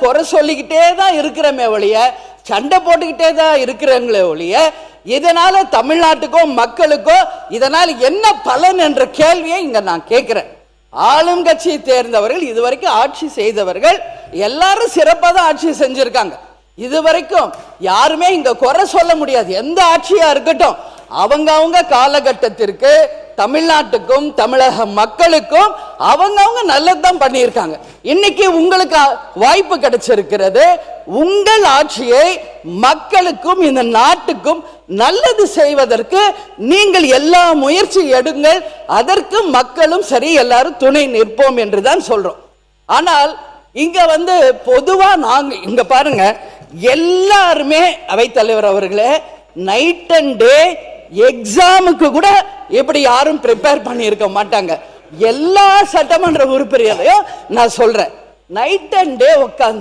குறை சொல்லிக்கிட்டே தான் இருக்கிறோமே ஒழிய, சண்டை போட்டுக்கிட்டே தான் இருக்கிறாங்களே ஒழிய, இதனால தமிழ்நாட்டுக்கோ மக்களுக்கோ இதனால் என்ன பலன் என்ற கேள்வியை இங்க நான் கேட்கிறேன். ஆளும் கட்சியை தேர்ந்தவர்கள், இதுவரைக்கும் ஆட்சி செய்தவர்கள் எல்லாரும் சிறப்பாக தான் ஆட்சி செஞ்சிருக்காங்க. இதுவரைக்கும் யாருமே இங்க குறை சொல்ல முடியாது. எந்த ஆட்சியா இருக்கட்டும், அவங்க காலகட்டத்திற்கு தமிழ்நாட்டுக்கும் தமிழக மக்களுக்கும் அவங்க நல்லதுதான் பண்ணியிருக்காங்க. இன்னைக்கு உங்களுக்கு வாய்ப்பு கிடைச்சிருக்கிறது. உங்கள் ஆட்சியை மக்களுக்கும் இந்த நாட்டுக்கும் நல்லது செய்வதற்கு நீங்கள் எல்லா முயற்சி எடுங்கள். அதற்கு மக்களும் சரி எல்லாரும் துணை நிற்போம் என்றுதான் சொல்றோம். ஆனால் இங்க பொதுவா நாங்க இங்க பாருங்க, எல்லாருமே அவைத்தலைவர் அவர்களே, நைட் அண்ட் டே எக்ஸாமுக்கு கூட எப்படி யாரும் ப்ரிப்பேர் பண்ணியிருக்க மாட்டாங்க. எல்லா சட்டமன்ற உறுப்பினரையும் நான் சொல்றேன், நைட் அண்ட் டே உட்கார்ந்து